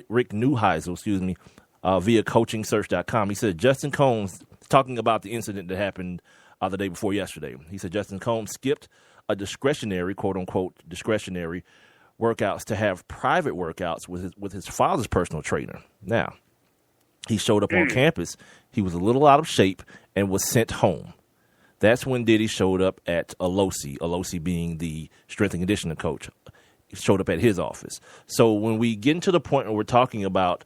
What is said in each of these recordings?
Rick Neuheisel, via coachingsearch.com. He said Justin Combs, talking about the incident that happened the day before yesterday. He said Justin Combs skipped a discretionary, quote unquote, discretionary workouts to have private workouts with his father's personal trainer. Now, he showed up on campus. He was a little out of shape and was sent home. That's when Diddy showed up at Alosi being the strength and conditioning coach. He showed up at his office. So when we get into the point where we're talking about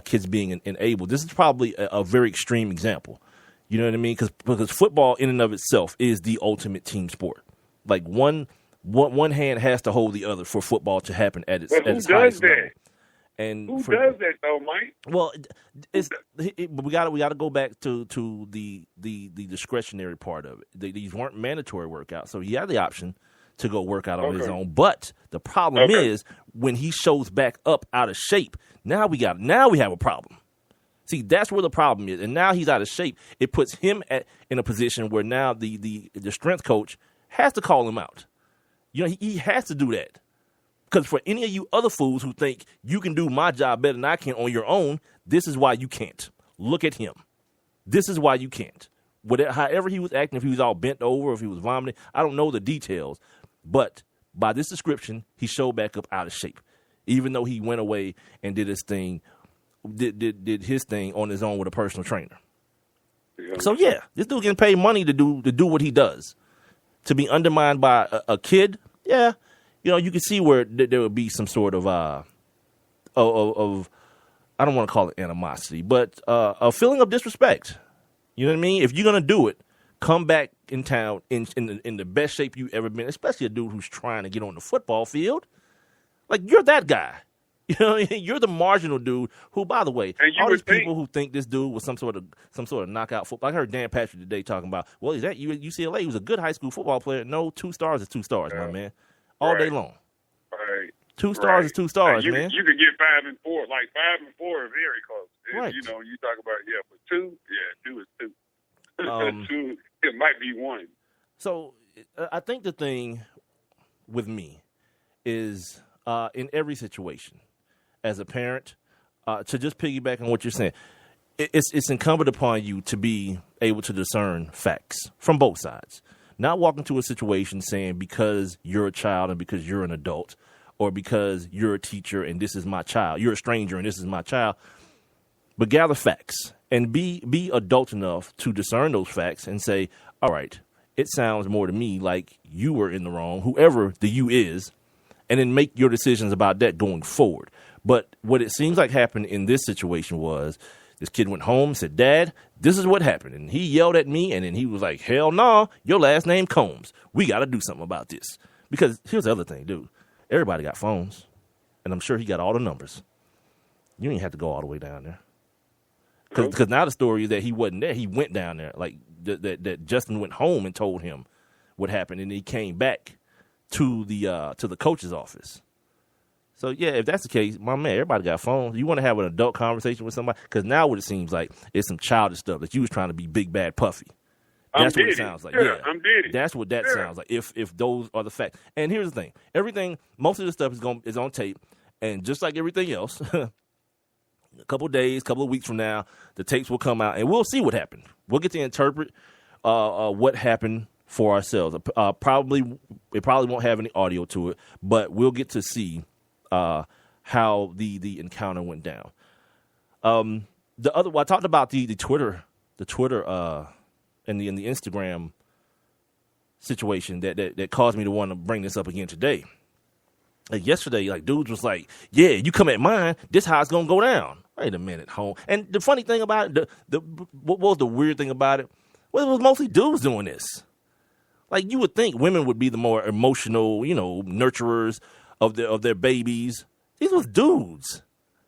kids being enabled, this is probably a very extreme example. You know what I mean? Because football in and of itself is the ultimate team sport. Like one hand has to hold the other for football to happen at its highest level. And who does that though, Mike? Well, we got to go back to the discretionary part of it. These weren't mandatory workouts, so he had the option to go work out on his own. But the problem is when he shows back up out of shape, now we have a problem. See, that's where the problem is. And now he's out of shape. It puts him in a position where now the strength coach has to call him out. You know, he has to do that. Because for any of you other fools who think you can do my job better than I can on your own, this is why you can't. Look at him. This is why you can't. However he was acting, if he was all bent over, if he was vomiting, I don't know the details. But by this description, he showed back up out of shape, even though he went away and did his thing, did his thing on his own with a personal trainer. Yeah. So yeah, this dude getting paid money to do what he does. To be undermined by a kid, yeah. You know, you can see where there would be some sort of I don't want to call it animosity, but a feeling of disrespect. You know what I mean? If you're gonna do it, come back in town in the best shape you've ever been. Especially a dude who's trying to get on the football field. Like you're that guy. You know, you're the marginal dude who, by the way, all these people who think this dude was some sort of knockout football. I heard Dan Patrick today talking about, well, he's at UCLA. He was a good high school football player. No, 2 stars is 2 stars, my man. All day long. Right. 2 stars is 2 stars, man. You could get 5 and 4. Like 5 and 4 are very close. Right. You know, you talk about but 2, 2 is 2. 2, it might be 1. So I think the thing with me is in every situation, as a parent, to just piggyback on what you're saying, it's incumbent upon you to be able to discern facts from both sides. Not walk into a situation saying because you're a child and because you're an adult, or because you're a teacher and this is my child, you're a stranger and this is my child, but gather facts and be adult enough to discern those facts and say, all right, it sounds more to me like you were in the wrong, whoever the you is, and then make your decisions about that going forward. But what it seems like happened in this situation was this kid went home, said, Dad, this is what happened. And he yelled at me, and then he was like, hell no, your last name Combs. We got to do something about this. Because here's the other thing, dude. Everybody got phones, and I'm sure he got all the numbers. You ain't have to go all the way down there. Because now the story is that he wasn't there. He went down there. Like, that Justin went home and told him what happened, and he came back to the coach's office. So, yeah, if that's the case, my man, everybody got phones. You want to have an adult conversation with somebody? Because now what it seems like is some childish stuff that you was trying to be big, bad, puffy. That's what it sounds like. Yeah, I'm Diddy. That's what that sounds like, if those are the facts. And here's the thing. Most of this stuff is on tape. And just like everything else, a couple of days, couple of weeks from now, the tapes will come out, and we'll see what happened. We'll get to interpret what happened for ourselves. It probably won't have any audio to it, but we'll get to see how the encounter went down. I talked about the Twitter and the Instagram situation that caused me to want to bring this up again today. Like yesterday, like dudes was like, "Yeah, you come at mine, this how it's gonna go down." Wait a minute, home. And the funny thing about it, what was the weird thing about it? Well, it was mostly dudes doing this. Like you would think women would be the more emotional, nurturers of their babies. These was dudes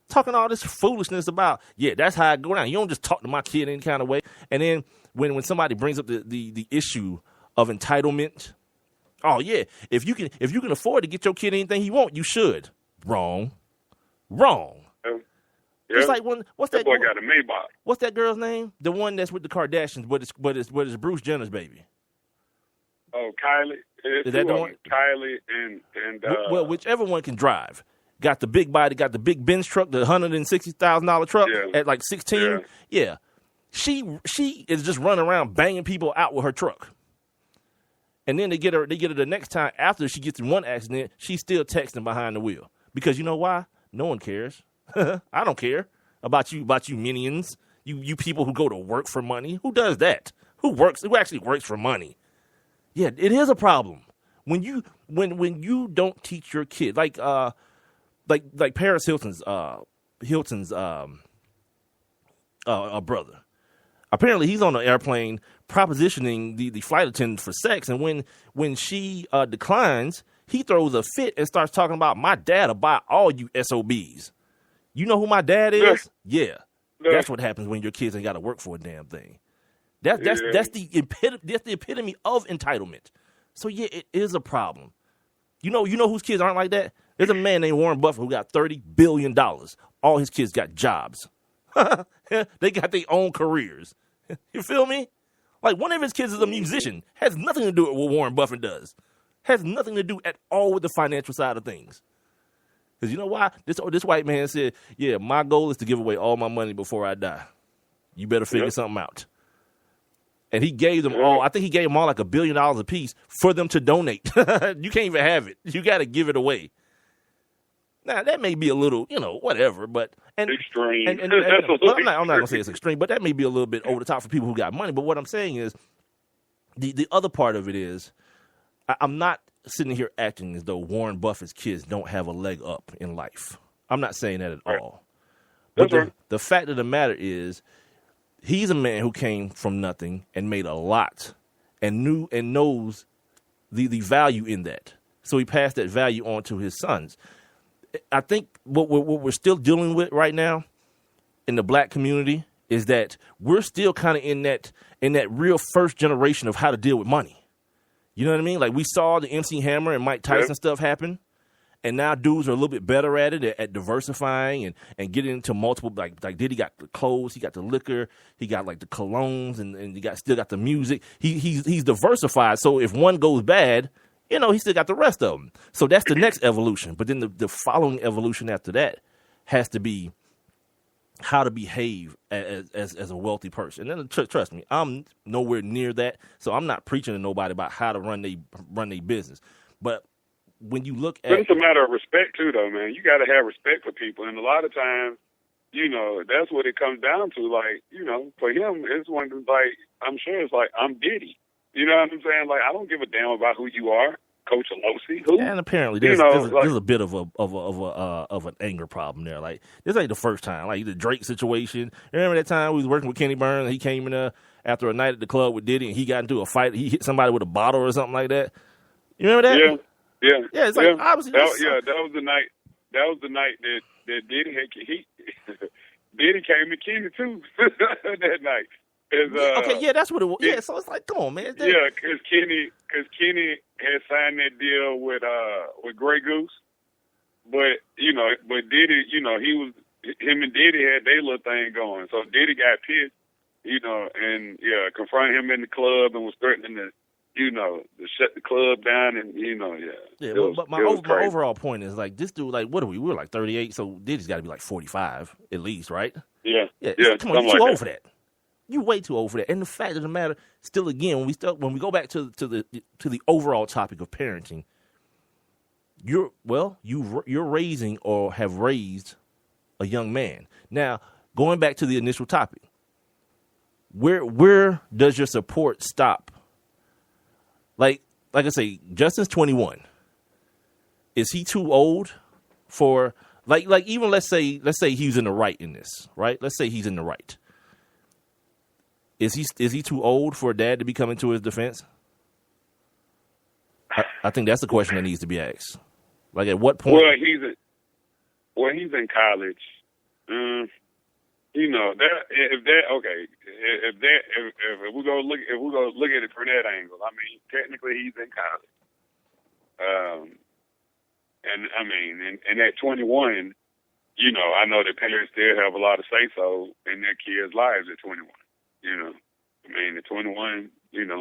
talking all this foolishness about, yeah, that's how I go down. You don't just talk to my kid any kind of way. And then when somebody brings up the issue of entitlement, oh yeah, if you can afford to get your kid anything he want, you should. Wrong. Yeah. It's like what's that boy got a Maybach. What's that girl's name? The one that's with the Kardashians, but it's Bruce Jenner's baby. Oh, Kylie. Is that the one? Kylie and well, whichever one can drive. got the big body, got the big Benz truck, the $160,000 truck at like 16. Yeah. She is just running around banging people out with her truck. And then they get her the next time after she gets in one accident, she's still texting behind the wheel. Because you know why? No one cares. I don't care about you minions. You people who go to work for money. Who does that? Who actually works for money? Yeah, it is a problem. When you don't teach your kid, like Paris Hilton's brother. Apparently, he's on an airplane propositioning the flight attendant for sex, and when she declines, he throws a fit and starts talking about, my dad will buy all you SOBs. You know who my dad is? Yeah. That's what happens when your kids ain't got to work for a damn thing. That's the epitome of entitlement. So yeah, it is a problem. You know whose kids aren't like that? There's a man named Warren Buffett who got $30 billion. All his kids got jobs. They got their own careers. You feel me? Like, one of his kids is a musician. Has nothing to do with what Warren Buffett does. Has nothing to do at all with the financial side of things. Because you know why? This white man said, yeah, my goal is to give away all my money before I die. You better figure something out. And he gave them all, I think he gave them all like $1 billion a piece for them to donate. You can't even have it. You got to give it away. Now, that may be a little, whatever, but... extreme. I'm not going to say it's extreme, but that may be a little bit over the top for people who got money. But what I'm saying is, the other part of it is, I'm not sitting here acting as though Warren Buffett's kids don't have a leg up in life. I'm not saying that at all. But the fact of the matter is, he's a man who came from nothing and made a lot and knows the value in that. So he passed that value on to his sons. I think what we're still dealing with right now in the black community is that we're still kind of in that real first generation of how to deal with money. You know what I mean? Like, we saw the MC Hammer and Mike Tyson stuff happen, and now dudes are a little bit better at it, at diversifying and getting into multiple, like Diddy got the clothes, he got the liquor, he got like the colognes, and he still got the music. He's diversified, so if one goes bad, he still got the rest of them. So that's the next evolution. But then the following evolution after that has to be how to behave as a wealthy person. And then trust me, I'm nowhere near that. So I'm not preaching to nobody about how to run their business. But when you look at... But it's a matter of respect, too, though, man. You got to have respect for people. And a lot of times, that's what it comes down to. Like, for him, it's one of, like, I'm sure it's like, I'm Diddy. You know what I'm saying? Like, I don't give a damn about who you are, Coach Alosi. Who? And apparently, there's a bit of an anger problem there. Like, this ain't the first time. Like the Drake situation. Remember that time we was working with Kenny Burns? And he came in there after a night at the club with Diddy, and he got into a fight. He hit somebody with a bottle or something like that. You remember that? Yeah. It's like obviously. That was the night. That was the night that Diddy had. Diddy came to Kenny too that night. That's what it was. Yeah, so it's like, come on, man. Because Kenny had signed that deal with Grey Goose, but Diddy, him and Diddy had their little thing going. So Diddy got pissed, and confronted him in the club and was threatening to shut the club down, and but my overall point is, like, this dude, like, what are we? We're like 38, so Diddy's got to be like 45 at least, right? Yeah. Come on, you're too old for that. You way too old for that. And the fact of the matter, still again, when we go back to the overall topic of parenting, you're raising or have raised a young man. Now, going back to the initial topic, where does your support stop? Like I say, Justin's 21. Is he too old for like even let's say he's in the right in this, right? Let's say he's in the right. Is he too old for a dad to be coming to his defense? I think that's the question that needs to be asked. Like, at what point? Well, he's in college. If we go look at it from that angle, I mean, technically he's in college. And at 21, I know that parents still have a lot of say so in their kids' lives at 21. At 21,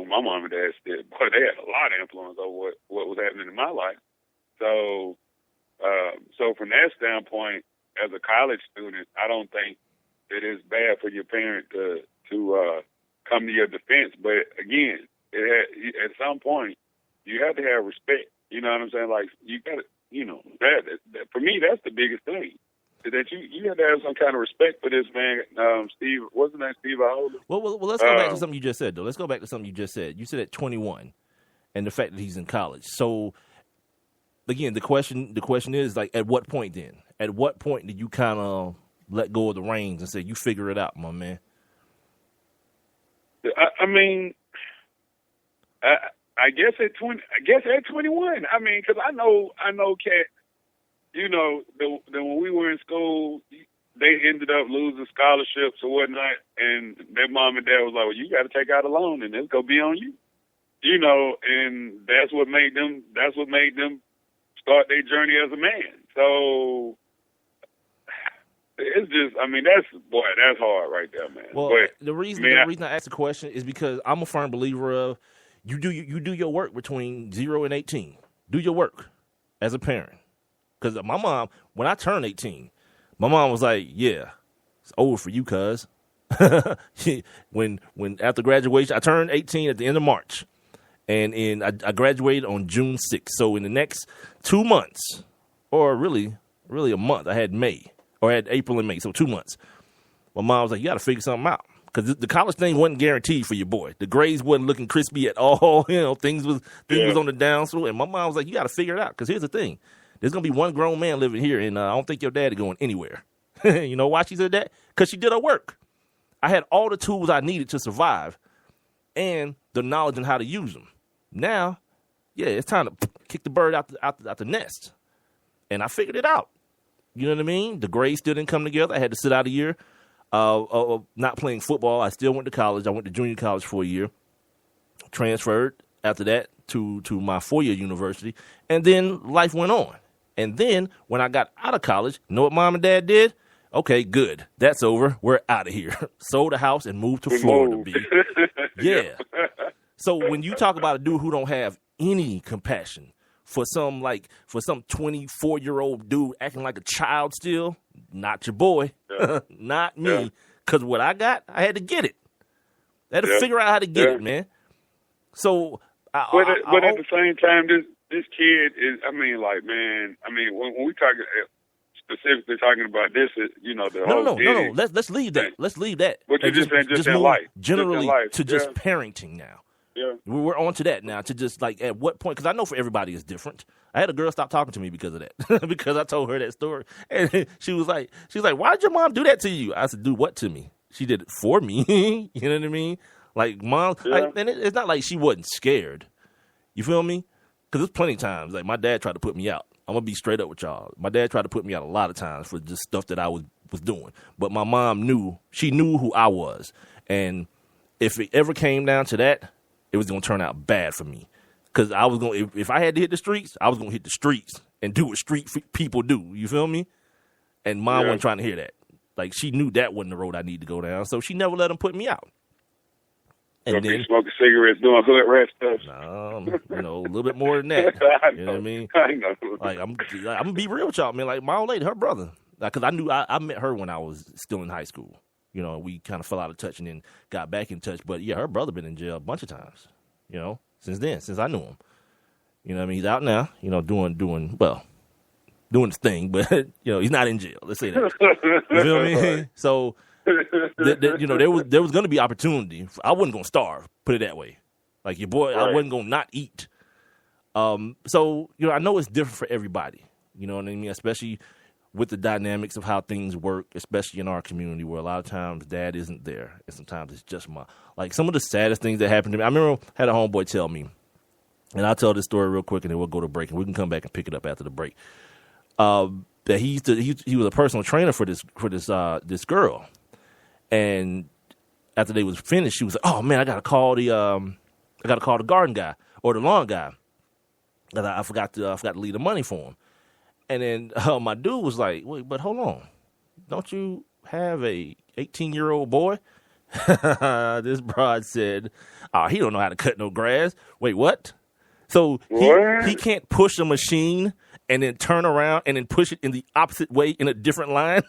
my mom and dad still, they had a lot of influence over what was happening in my life. So, So from that standpoint, as a college student, I don't think that it's bad for your parent to come to your defense. But again, at some point, you have to have respect. You know what I'm saying? Like, you got to, that for me, that's the biggest thing. That you have to have some kind of respect for this man, Steve. Wasn't that Steve Aola? Well, let's go back to something you just said, though. Let's go back to something you just said. You said at 21, and the fact that he's in college. So, again, the question is, like, at what point then? At what point did you kind of let go of the reins and say, you figure it out, my man? I mean, I guess at 20. I guess at 21. I mean, because I know, Cat. When we were in school, they ended up losing scholarships or whatnot, and their mom and dad was like, "Well, you got to take out a loan, and it's gonna be on you." And that's what made them. That's what made them start their journey as a man. So it's just, I mean, that's hard right there, man. Well, but, the reason I asked the question is because I'm a firm believer of you do your work between 0 and 18. Do your work as a parent. Because my mom, when I turned 18, my mom was like, "Yeah, it's over for you, cuz." when after graduation, I turned 18 at the end of March, and I graduated on June 6th. So in the next 2 months, or really a month, I had April and May, so 2 months. My mom was like, "You got to figure something out." Because the college thing wasn't guaranteed for your boy. The grades wasn't looking crispy at all. Things was on the downslope. And my mom was like, "You got to figure it out." Because here's the thing. There's going to be one grown man living here, and I don't think your dad is going anywhere. You know why she said that? Because she did her work. I had all the tools I needed to survive and the knowledge on how to use them. Now, it's time to kick the bird out the nest. And I figured it out. You know what I mean? The grades still didn't come together. I had to sit out a year of not playing football. I still went to college. I went to junior college for a year. Transferred after that to my 4-year university. And then life went on. And then when I got out of college, you know what mom and dad did? Okay, good. That's over. We're out of here. Sold a house and moved to Florida, B. Yeah. So when you talk about a dude who don't have any compassion for some 24-year-old dude acting like a child still, not your boy. Not me. Because what I got, I had to get it. I had to figure out how to get it, man. So, but at the same time, this kid is, I mean, like, man, I mean, when we talking specifically talking about this, No. Let's leave that. Let's leave that. But you're just saying just in life. Generally, life. to just parenting now. Yeah. We're on to that now, to just, like, at what point, because I know for everybody it's different. I had a girl stop talking to me because of that, because I told her that story. And she was like, "Why did your mom do that to you?" I said, "Do what to me?" She did it for me. You know what I mean? Like, mom, and it's not like she wasn't scared. You feel me? Because there's plenty of times, like, my dad tried to put me out. I'm going to be straight up with y'all. My dad tried to put me out a lot of times for just stuff that I was doing. But my mom knew who I was. And if it ever came down to that, it was going to turn out bad for me. Because I was going if I had to hit the streets, I was going to hit the streets and do what street people do. You feel me? And mom wasn't trying to hear that. Like, she knew that wasn't the road I needed to go down. So she never let him put me out. And then smoking cigarettes, doing hood rat stuff. A little bit more than that. You know what I mean? I know. Like, I'm gonna be real with y'all, man. Like, my old lady, her brother, because I knew I met her when I was still in high school. We kind of fell out of touch and then got back in touch. But her brother been in jail a bunch of times. Since I knew him. You know what I mean? He's out now. Doing his thing, but he's not in jail. Let's say that. You feel me? So. There was going to be opportunity. I wasn't going to starve, put it that way. Like, your boy, I wasn't going to not eat. So, I know it's different for everybody. You know what I mean? Especially with the dynamics of how things work, especially in our community where a lot of times dad isn't there. And sometimes it's just some of the saddest things that happened to me. I remember I had a homeboy tell me, and I'll tell this story real quick and then we'll go to break and we can come back and pick it up after the break. That he was a personal trainer for this girl. And after they was finished, she was like, "Oh man, I gotta call the garden guy or the lawn guy. I forgot to leave the money for him." And then my dude was like, "Wait, but hold on, don't you have a 18-year-old boy?" This broad said, "Oh, he don't know how to cut no grass." Wait, what? So he can't push a machine and then turn around and then push it in the opposite way in a different line.